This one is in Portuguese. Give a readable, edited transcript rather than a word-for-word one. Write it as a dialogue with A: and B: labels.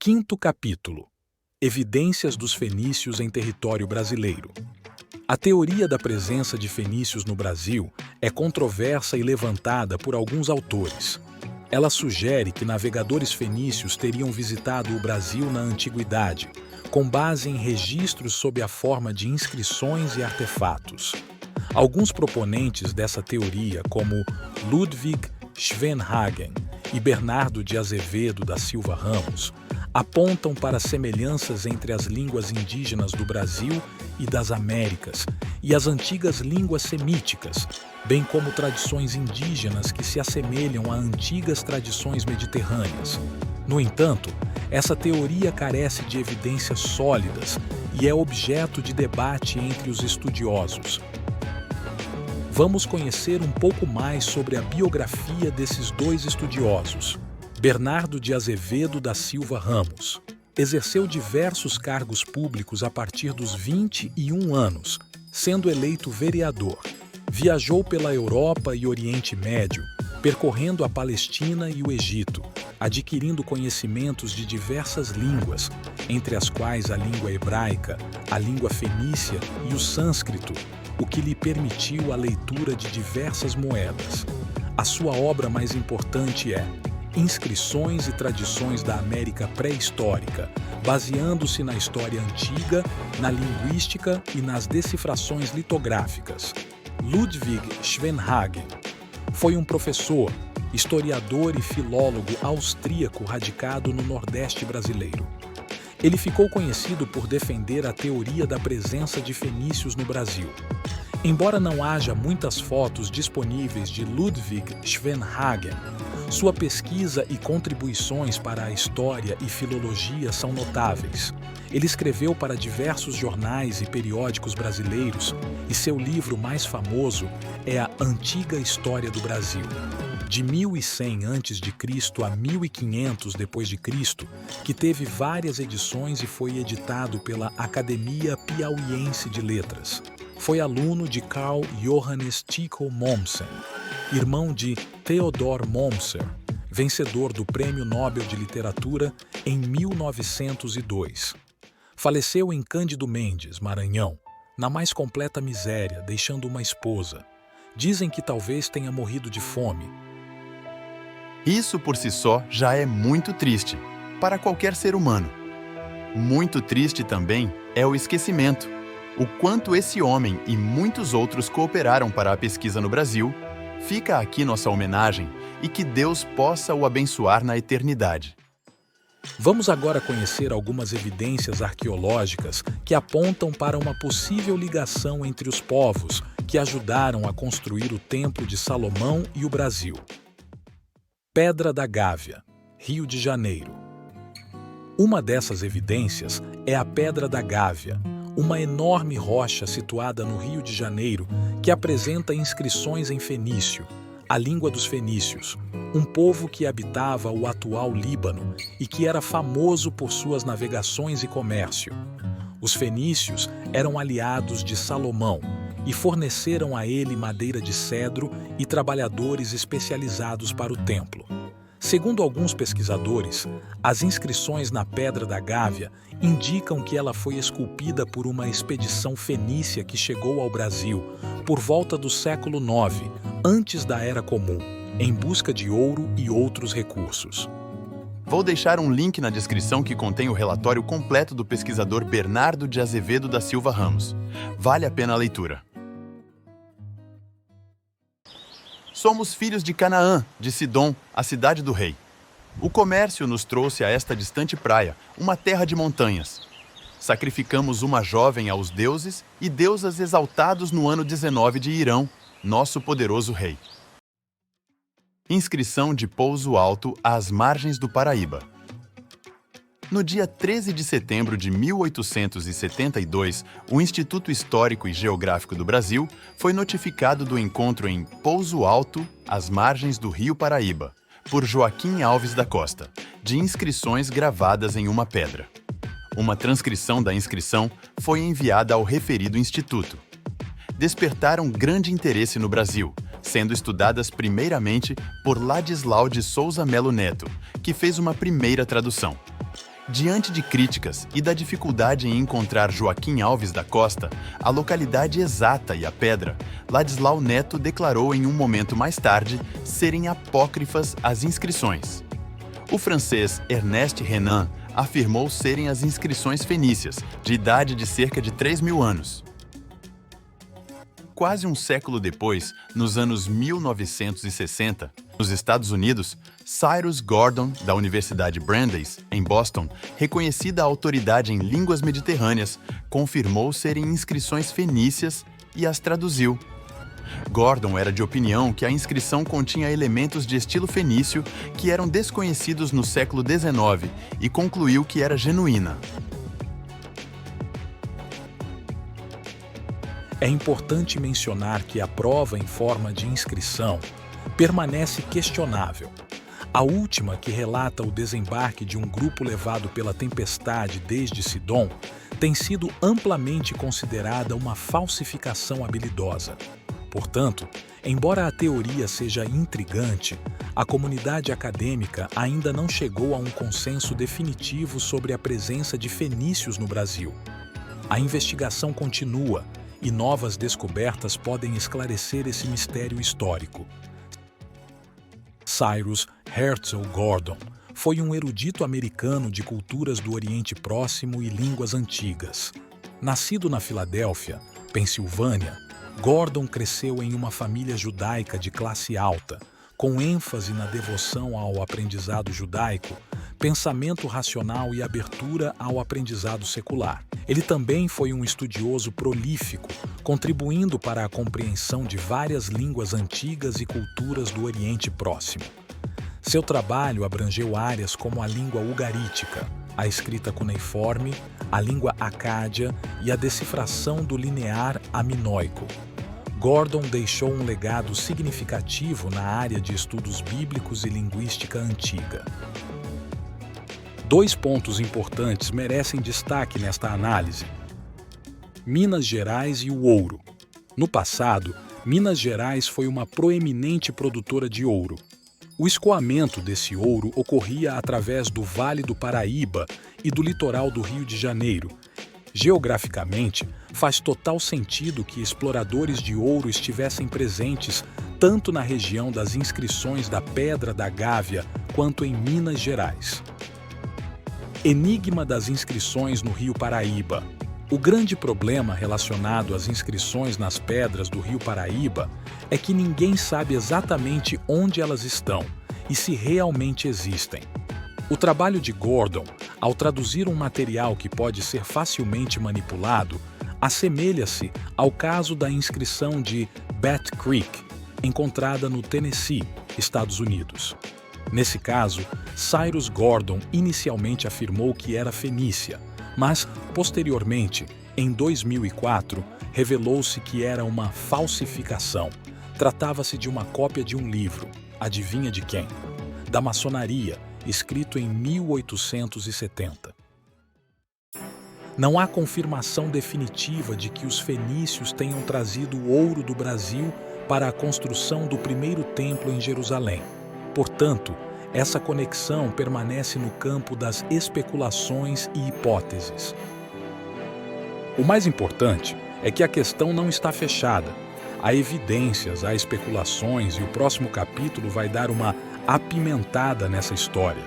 A: Quinto capítulo: Evidências dos fenícios em território brasileiro. A teoria da presença de fenícios no Brasil é controversa e levantada por alguns autores. Ela sugere que navegadores fenícios teriam visitado o Brasil na antiguidade, com base em registros sob a forma de inscrições e artefatos. Alguns proponentes dessa teoria, como Ludwig Schwenhagen e Bernardo de Azevedo da Silva Ramos, apontam para semelhanças entre as línguas indígenas do Brasil e das Américas e as antigas línguas semíticas, bem como tradições indígenas que se assemelham a antigas tradições mediterrâneas. No entanto, essa teoria carece de evidências sólidas e é objeto de debate entre os estudiosos. Vamos conhecer um pouco mais sobre a biografia desses dois estudiosos. Bernardo de Azevedo da Silva Ramos exerceu diversos cargos públicos a partir dos 21 anos, sendo eleito vereador. Viajou pela Europa e Oriente Médio, percorrendo a Palestina e o Egito, adquirindo conhecimentos de diversas línguas, entre as quais a língua hebraica, a língua fenícia e o sânscrito, o que lhe permitiu a leitura de diversas moedas. A sua obra mais importante é Inscrições e Tradições da América Pré-Histórica, baseando-se na história antiga, na linguística e nas decifrações litográficas. Ludwig Schwenhagen foi um professor, historiador e filólogo austríaco radicado no Nordeste brasileiro. Ele ficou conhecido por defender a teoria da presença de fenícios no Brasil. Embora não haja muitas fotos disponíveis de Ludwig Schwenhagen, sua pesquisa e contribuições para a história e filologia são notáveis. Ele escreveu para diversos jornais e periódicos brasileiros e seu livro mais famoso é A Antiga História do Brasil. De 1100 a.C. a 1500 d.C., que teve várias edições e foi editado pela Academia Piauiense de Letras. Foi aluno de Carl Johannes Tycho Mommsen, irmão de Theodor Mommsen, vencedor do Prêmio Nobel de Literatura em 1902. Faleceu em Cândido Mendes, Maranhão, na mais completa miséria, deixando uma esposa. Dizem que talvez tenha morrido de fome.
B: Isso por si só já é muito triste, para qualquer ser humano. Muito triste também é o esquecimento. O quanto esse homem e muitos outros cooperaram para a pesquisa no Brasil, fica aqui nossa homenagem e que Deus possa o abençoar na eternidade.
A: Vamos agora conhecer algumas evidências arqueológicas que apontam para uma possível ligação entre os povos que ajudaram a construir o Templo de Salomão e o Brasil. Pedra da Gávea, Rio de Janeiro. Uma dessas evidências é a Pedra da Gávea, uma enorme rocha situada no Rio de Janeiro que apresenta inscrições em fenício, a língua dos fenícios, um povo que habitava o atual Líbano e que era famoso por suas navegações e comércio. Os fenícios eram aliados de Salomão e forneceram a ele madeira de cedro e trabalhadores especializados para o templo. Segundo alguns pesquisadores, as inscrições na Pedra da Gávea indicam que ela foi esculpida por uma expedição fenícia que chegou ao Brasil por volta do século IX, antes da Era Comum, em busca de ouro e outros recursos.
B: Vou deixar um link na descrição que contém o relatório completo do pesquisador Bernardo de Azevedo da Silva Ramos. Vale a pena a leitura. Somos filhos de Canaã, de Sidom, a cidade do rei. O comércio nos trouxe a esta distante praia, uma terra de montanhas. Sacrificamos uma jovem aos deuses e deusas exaltados no ano 19 de Irão, nosso poderoso rei. Inscrição de Pouso Alto às margens do Paraíba. No dia 13 de setembro de 1872, o Instituto Histórico e Geográfico do Brasil foi notificado do encontro em Pouso Alto, às margens do Rio Paraíba, por Joaquim Alves da Costa, de inscrições gravadas em uma pedra. Uma transcrição da inscrição foi enviada ao referido instituto. Despertaram grande interesse no Brasil, sendo estudadas primeiramente por Ladislau de Souza Melo Neto, que fez uma primeira tradução. Diante de críticas e da dificuldade em encontrar Joaquim Alves da Costa, a localidade exata e a pedra, Ladislau Neto declarou em um momento mais tarde serem apócrifas as inscrições. O francês Ernest Renan afirmou serem as inscrições fenícias, de idade de cerca de 3.000 anos. Quase um século depois, nos anos 1960, nos Estados Unidos, Cyrus Gordon, da Universidade Brandeis, em Boston, reconhecida autoridade em línguas mediterrâneas, confirmou serem inscrições fenícias e as traduziu. Gordon era de opinião que a inscrição continha elementos de estilo fenício que eram desconhecidos no século XIX e concluiu que era genuína.
A: É importante mencionar que a prova em forma de inscrição permanece questionável. A última, que relata o desembarque de um grupo levado pela tempestade desde Sidom, tem sido amplamente considerada uma falsificação habilidosa. Portanto, embora a teoria seja intrigante, a comunidade acadêmica ainda não chegou a um consenso definitivo sobre a presença de fenícios no Brasil. A investigação continua e novas descobertas podem esclarecer esse mistério histórico. Cyrus Herzl Gordon foi um erudito americano de culturas do Oriente Próximo e línguas antigas. Nascido na Filadélfia, Pensilvânia, Gordon cresceu em uma família judaica de classe alta, com ênfase na devoção ao aprendizado judaico, pensamento racional e abertura ao aprendizado secular. Ele também foi um estudioso prolífico, contribuindo para a compreensão de várias línguas antigas e culturas do Oriente Próximo. Seu trabalho abrangeu áreas como a língua ugarítica, a escrita cuneiforme, a língua acádia e a decifração do linear aminoico. Gordon deixou um legado significativo na área de estudos bíblicos e linguística antiga. Dois pontos importantes merecem destaque nesta análise: Minas Gerais e o ouro. No passado, Minas Gerais foi uma proeminente produtora de ouro. O escoamento desse ouro ocorria através do Vale do Paraíba e do litoral do Rio de Janeiro. Geograficamente, faz total sentido que exploradores de ouro estivessem presentes tanto na região das inscrições da Pedra da Gávea quanto em Minas Gerais. Enigma das inscrições no Rio Paraíba. O grande problema relacionado às inscrições nas pedras do Rio Paraíba é que ninguém sabe exatamente onde elas estão e se realmente existem. O trabalho de Gordon, ao traduzir um material que pode ser facilmente manipulado, assemelha-se ao caso da inscrição de Bat Creek, encontrada no Tennessee, Estados Unidos. Nesse caso, Cyrus Gordon inicialmente afirmou que era fenícia, mas, posteriormente, em 2004, revelou-se que era uma falsificação. Tratava-se de uma cópia de um livro, adivinha de quem? Da maçonaria, escrito em 1870. Não há confirmação definitiva de que os fenícios tenham trazido o ouro do Brasil para a construção do primeiro templo em Jerusalém. Portanto, essa conexão permanece no campo das especulações e hipóteses. O mais importante é que a questão não está fechada. Há evidências, há especulações e o próximo capítulo vai dar uma apimentada nessa história.